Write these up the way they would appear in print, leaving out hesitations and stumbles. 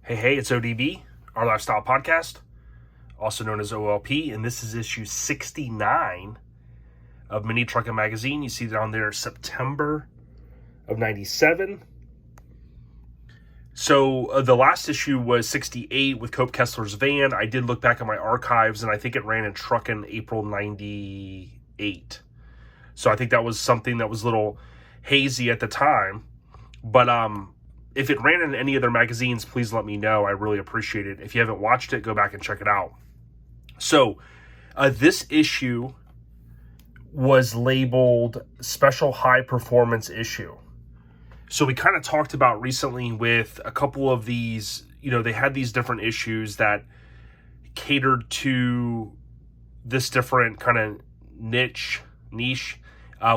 Hey, it's ODB, our lifestyle podcast, also known as OLP, and this is issue 69 of Mini Truckin magazine. You see down there September of 97. So the last issue was 68 with Cope Kessler's van. I did look back at my archives, and I think it ran in Truckin April 98. So I think that was something that was a little hazy at the time. But if it ran in any other magazines, please let me know. I really appreciate it. If you haven't watched it, go back and check it out. So this issue was labeled Special High Performance Issue. So we kind of talked about recently with a couple of these, they had these different issues that catered to this different kind of niche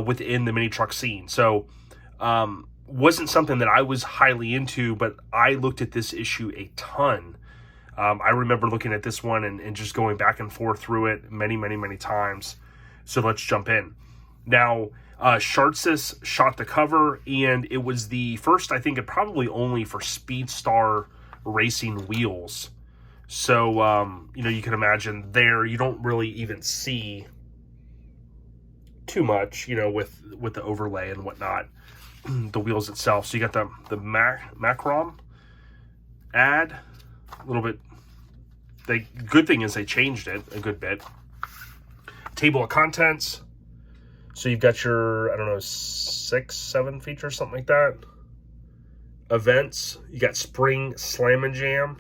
within the mini truck scene. So wasn't something that I was highly into, but I looked at this issue a ton. I remember looking at this one and just going back and forth through it many times. So let's jump in. Now, Shartsis shot the cover, and it was the first, I think, and probably only for Speedstar Racing wheels. So, you can imagine there, you don't really even see too much, with the overlay and whatnot, the wheels itself. So you got the Macrom ad, a little bit. The good thing is they changed it a good bit. Table of contents. So you've got your, 6, 7 features, something like that. Events. You got Spring Slam and Jam.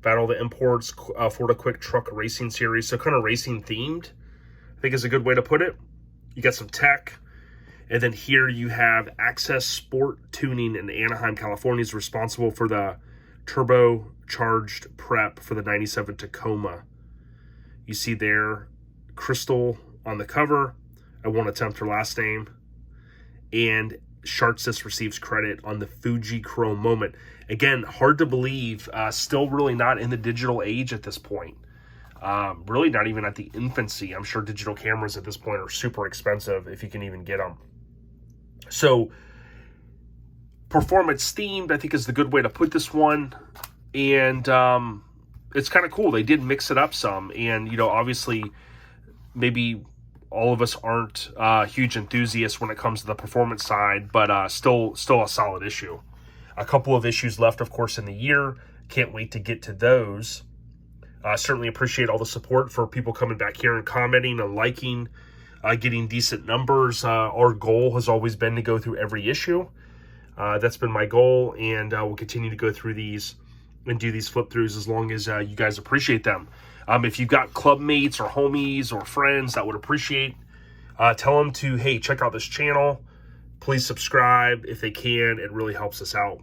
Battle of the Imports, Florida Quick Truck Racing Series. So kind of racing themed, I think is a good way to put it. You got some tech. And then here you have Access Sport Tuning in Anaheim, California is responsible for the turbocharged prep for the 97 Tacoma. You see there Crystal on the cover. I won't attempt her last name. And Shartsis receives credit on the Fuji Chrome moment. Again, hard to believe, still really not in the digital age at this point. Really not even at the infancy. I'm sure digital cameras at this point are super expensive if you can even get them. So, performance themed, I think, is the good way to put this one. And it's kind of cool. They did mix it up some. And, obviously, maybe all of us aren't huge enthusiasts when it comes to the performance side, but still a solid issue. A couple of issues left, of course, in the year. Can't wait to get to those. Certainly appreciate all the support for people coming back here and commenting and liking, getting decent numbers. Our goal has always been to go through every issue. That's been my goal, and we'll continue to go through these and do these flip throughs as long as you guys appreciate them. If you've got club mates or homies or friends that would appreciate, tell them to, hey, check out this channel. Please subscribe if they can. It really helps us out.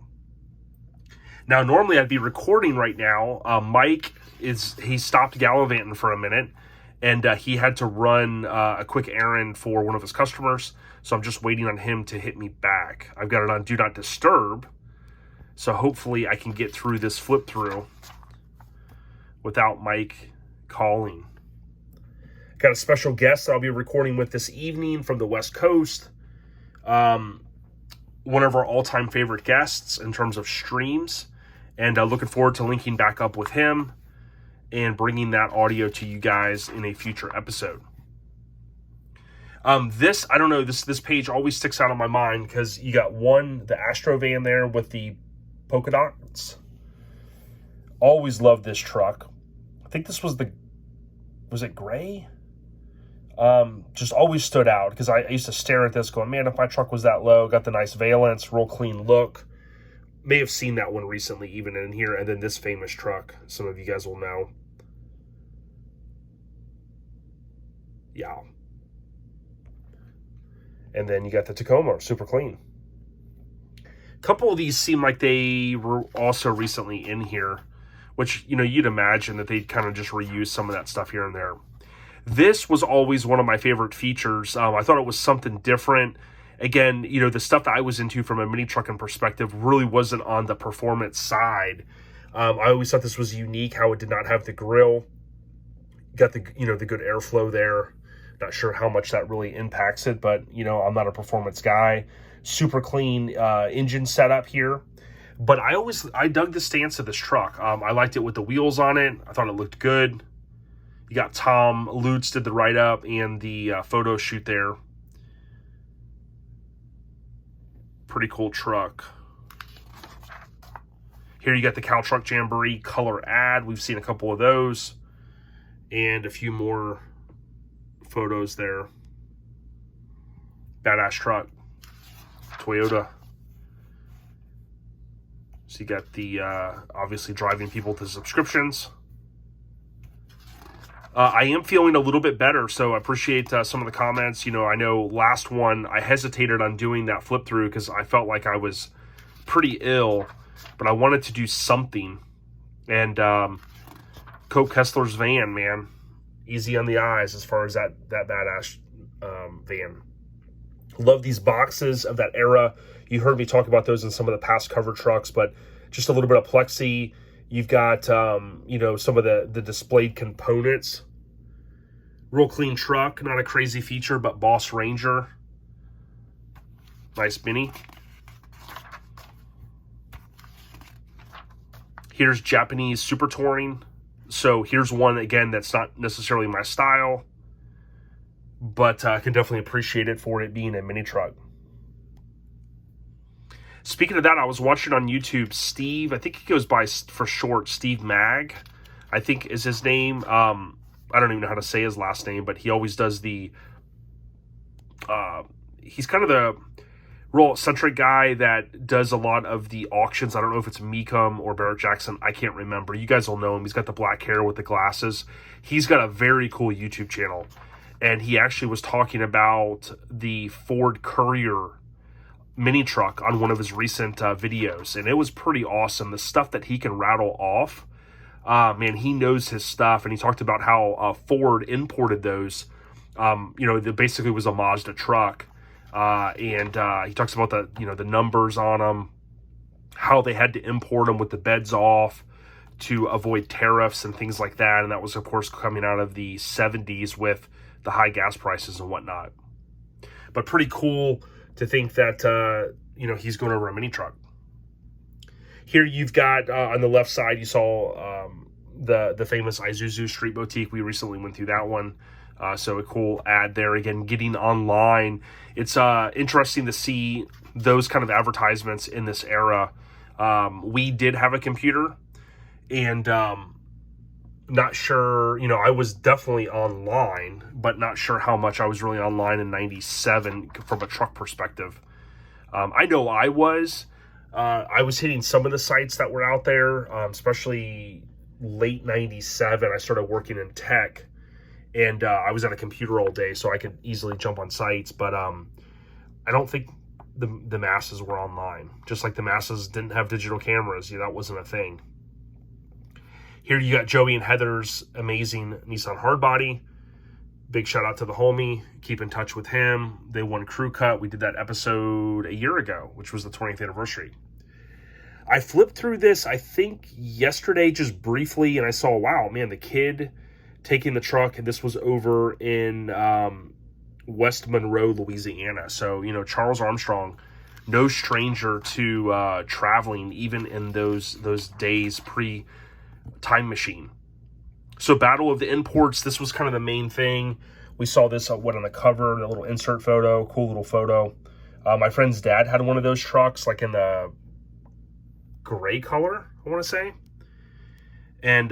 Now, normally I'd be recording right now. Mike he stopped gallivanting for a minute, and he had to run a quick errand for one of his customers. So I'm just waiting on him to hit me back. I've got it on Do Not Disturb. So hopefully I can get through this flip through without Mike calling. Got a special guest I'll be recording with this evening from the West Coast. One of our all-time favorite guests in terms of streams. And looking forward to linking back up with him and bringing that audio to you guys in a future episode. This page always sticks out in my mind because you got the Astro van there with the polka dots. Always loved this truck. I think this was it gray? Just always stood out because I used to stare at this going, man, if my truck was that low, got the nice valence, real clean look. May have seen that one recently, even in here. And then this famous truck, some of you guys will know. Yeah. And then you got the Tacoma, super clean. A couple of these seem like they were also recently in here, which, you'd imagine that they'd kind of just reuse some of that stuff here and there. This was always one of my favorite features. I thought it was something different. Again, the stuff that I was into from a mini trucking perspective really wasn't on the performance side. I always thought this was unique, how it did not have the grill. Got the good airflow there. Not sure how much that really impacts it, but, I'm not a performance guy. Super clean engine setup here. But I dug the stance of this truck. I liked it with the wheels on it. I thought it looked good. You got Tom Lutz did the write-up and the photo shoot there. Pretty cool truck. Here you got the Cow Truck Jamboree color ad. We've seen a couple of those. And a few more photos there. Badass truck. Toyota. So you got the, obviously driving people to subscriptions. I am feeling a little bit better, so I appreciate some of the comments. You know, I know last one, I hesitated on doing that flip through because I felt like I was pretty ill, but I wanted to do something. And Cope Kessler's van, man, easy on the eyes as far as that badass van. Love these boxes of that era. You heard me talk about those in some of the past cover trucks, but just a little bit of plexi. You've got, you know, some of the displayed components. Real clean truck, not a crazy feature, but Boss Ranger. Nice Mini. Here's Japanese SuperTouring. So here's one, again, that's not necessarily my style, but I can definitely appreciate it for it being a mini truck. Speaking of that, I was watching on YouTube, Steve, I think he goes by for short, Steve Mag, I think is his name. I don't even know how to say his last name, but he always does the, he's kind of the real eccentric guy that does a lot of the auctions. I don't know if it's Mecum or Barrett Jackson. I can't remember. You guys will know him. He's got the black hair with the glasses. He's got a very cool YouTube channel. And he actually was talking about the Ford Courier mini truck on one of his recent videos. And it was pretty awesome. The stuff that he can rattle off. Man, he knows his stuff. And he talked about how Ford imported those. You know, that basically was a Mazda truck. And he talks about the, you know, the numbers on them, how they had to import them with the beds off to avoid tariffs and things like that. And that was, of course, coming out of the 70s with the high gas prices and whatnot. But pretty cool to think that, you know, he's going over a mini truck. Here you've got, on the left side, you saw the famous Isuzu Street Boutique. We recently went through that one. So a cool ad there. Again, getting online. It's interesting to see those kind of advertisements in this era. We did have a computer, and not sure, you know, I was definitely online, but not sure how much I was really online in 97 from a truck perspective. I know I was hitting some of the sites that were out there, especially late 97. I started working in tech. And I was at a computer all day, so I could easily jump on sites. But I don't think the masses were online. Just like the masses didn't have digital cameras. Yeah, that wasn't a thing. Here you got Joey and Heather's amazing Nissan Hardbody. Big shout out to the homie. Keep in touch with him. They won Crew Cut. We did that episode a year ago, which was the 20th anniversary. I flipped through this, I think, yesterday just briefly, and I saw, wow, man, the kid taking the truck, and this was over in West Monroe, Louisiana. So, you know, Charles Armstrong, no stranger to traveling, even in those days pre-time machine. So, Battle of the Imports, this was kind of the main thing. We saw this on the cover, the little insert photo, cool little photo. My friend's dad had one of those trucks, like in the gray color, I want to say. And,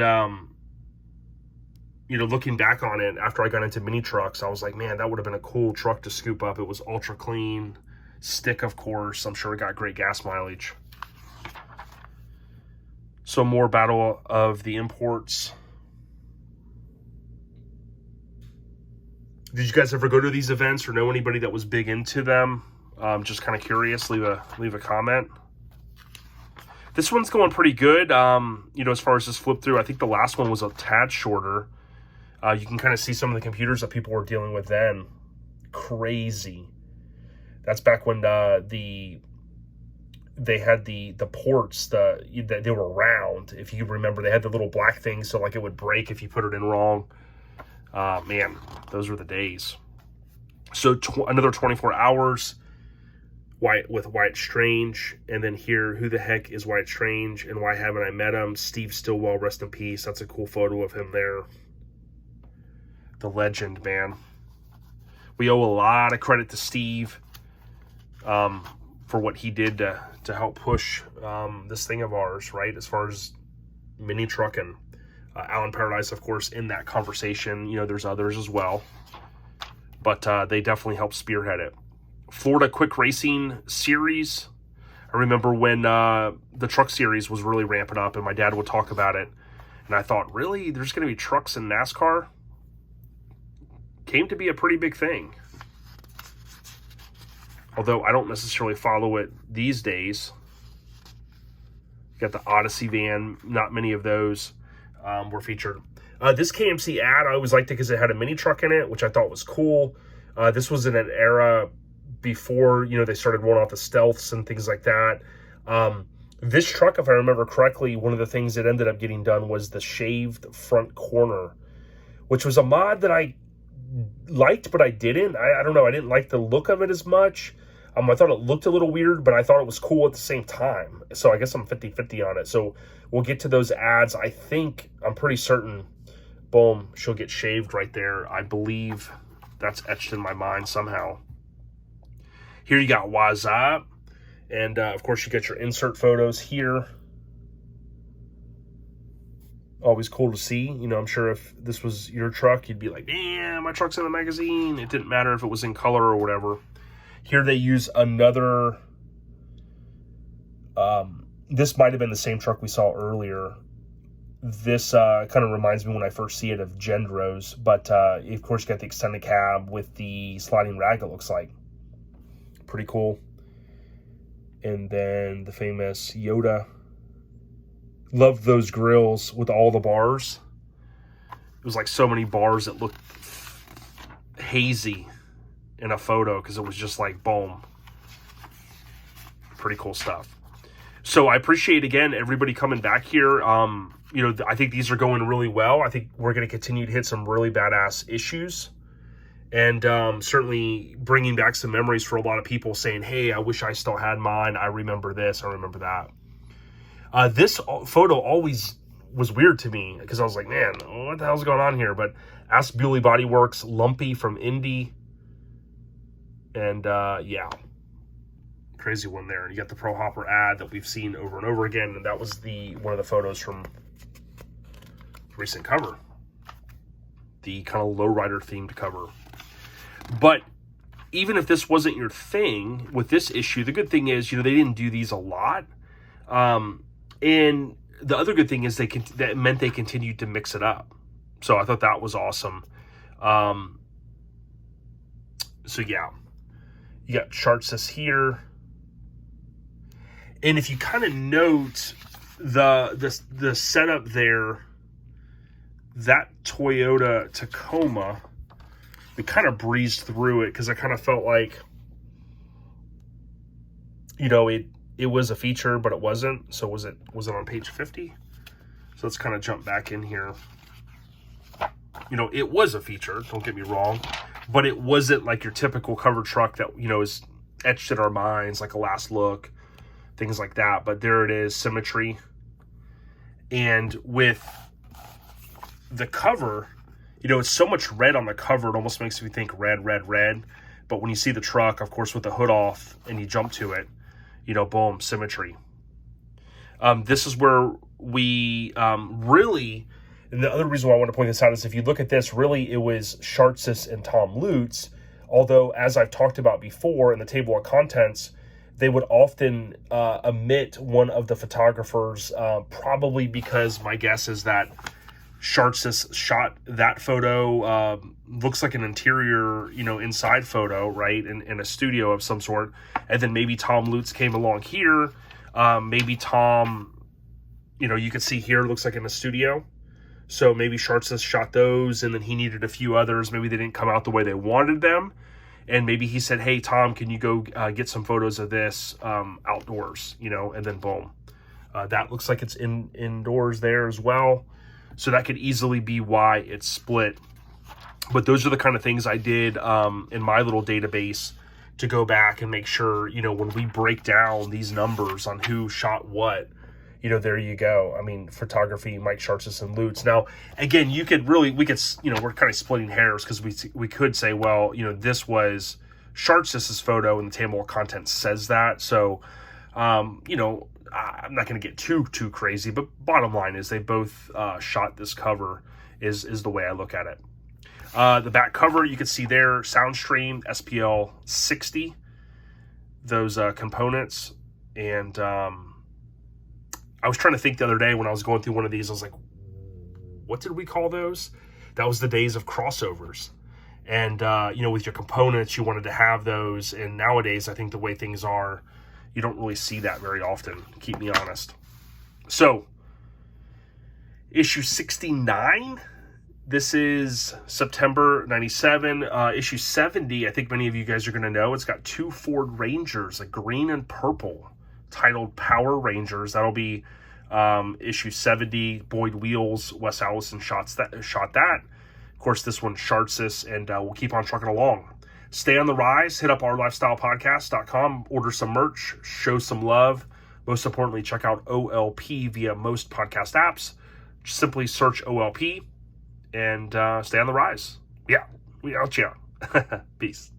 you know, looking back on it, after I got into mini trucks, I was like, man, that would have been a cool truck to scoop up. It was ultra clean. Stick, of course. I'm sure it got great gas mileage. So more Battle of the Imports. Did you guys ever go to these events or know anybody that was big into them? Just kind of curious. Leave a comment. This one's going pretty good. You know, as far as this flip through, I think the last one was a tad shorter. You can kind of see some of the computers that people were dealing with then. Crazy. That's back when they had the ports, they were round. If you remember, they had the little black thing, so like it would break if you put it in wrong. Man, those were the days. So another 24 hours. Wyatt Strange. And then here, who the heck is Wyatt Strange and why haven't I met him? Steve Stillwell, rest in peace. That's a cool photo of him there. The legend, man. We owe a lot of credit to Steve for what he did to help push this thing of ours, right? As far as mini trucking. Alan Paradise, of course, in that conversation. You know, there's others as well. But they definitely helped spearhead it. Florida Quick Racing Series. I remember when the truck series was really ramping up and my dad would talk about it. And I thought, really? There's going to be trucks in NASCAR? Came to be a pretty big thing. Although I don't necessarily follow it these days. You got the Odyssey van. Not many of those were featured. This KMC ad, I always liked it because it had a mini truck in it, which I thought was cool. This was in an era before, you know, they started rolling out the stealths and things like that. This truck, if I remember correctly, one of the things that ended up getting done was the shaved front corner, which was a mod that I liked, but I didn't. I don't know. I didn't like the look of it as much. I thought it looked a little weird, but I thought it was cool at the same time. So I guess I'm 50-50 on it. So we'll get to those ads. I'm pretty certain, boom, she'll get shaved right there. I believe that's etched in my mind somehow. Here you got Wyatt. And, of course, you get your insert photos here. Always cool to see. You know, I'm sure if this was your truck, you'd be like, damn, my truck's in the magazine. It didn't matter if it was in color or whatever. Here they use another, this might have been the same truck we saw earlier. This kind of reminds me when I first see it of Gendro's, but of course you got the extended cab with the sliding rag, it looks like. Pretty cool. And then the famous Yoda. Loved those grills with all the bars. It was like so many bars that looked hazy in a photo because it was just like, boom. Pretty cool stuff. So I appreciate, again, everybody coming back here. You know, I think these are going really well. I think we're going to continue to hit some really badass issues. And certainly bringing back some memories for a lot of people saying, hey, I wish I still had mine. I remember this. I remember that. This photo always was weird to me because I was like, man, what the hell's going on here? But Ask Bewley Body Works, Lumpy from Indy. And yeah, crazy one there. You got the Pro Hopper ad that we've seen over and over again. And that was one of the photos from the recent cover. The kind of lowrider themed cover. But even if this wasn't your thing with this issue, the good thing is, you know, they didn't do these a lot. And the other good thing is that meant they continued to mix it up. So I thought that was awesome. So yeah, you got Chartsis here. And if you kind of note the setup there, that Toyota Tacoma, we kind of breezed through it because I kind of felt like, you know, it was a feature, but it wasn't. So was it on page 50? So let's kind of jump back in here. You know, it was a feature, don't get me wrong, but it wasn't like your typical cover truck that, you know, is etched in our minds, like a Last Look, things like that. But there it is, Symmetry. And with the cover, you know, it's so much red on the cover, it almost makes me think red. But when you see the truck, of course, with the hood off and you jump to it, you know, boom, Symmetry. This is where we really, and the other reason why I want to point this out is if you look at this, really it was Chartsis and Tom Lutz, although as I've talked about before in the table of contents, they would often omit one of the photographers, probably because my guess is that Chartsis shot that photo, looks like an interior, you know, inside photo, right, in a studio of some sort, and then maybe Tom Lutz came along here, maybe Tom, you know, you could see here, looks like in a studio, so maybe Chartsis shot those, and then he needed a few others, maybe they didn't come out the way they wanted them, and maybe he said, hey, Tom, can you go get some photos of this outdoors, you know, and then boom. That looks like it's indoors there as well. So that could easily be why it's split. But those are the kind of things I did in my little database to go back and make sure, you know, when we break down these numbers on who shot what, you know, there you go. I mean, photography, Mike Shartzis and Lutz. Now, again, we could, you know, we're kind of splitting hairs because we could say, well, you know, this was Shartzis's photo and the table of contents says that. So, you know, I'm not going to get too crazy, but bottom line is they both shot this cover is the way I look at it. The back cover, you can see there, Soundstream SPL 60, those components. And I was trying to think the other day when I was going through one of these, I was like, what did we call those? That was the days of crossovers. And, you know, with your components, you wanted to have those. And nowadays, I think the way things are, you don't really see that very often, keep me honest. So, issue 69, this is September 97. Issue 70, I think many of you guys are going to know, it's got 2 Ford Rangers, a green and purple, titled Power Rangers. That'll be issue 70. Boyd Wheels, Wes Allison shot that. Of course, this one, Shartzis, and we'll keep on trucking along. Stay on the rise. Hit up ourlifestylepodcast.com. Order some merch. Show some love. Most importantly, check out OLP via most podcast apps. Just simply search OLP and stay on the rise. Yeah, we out ya. Peace.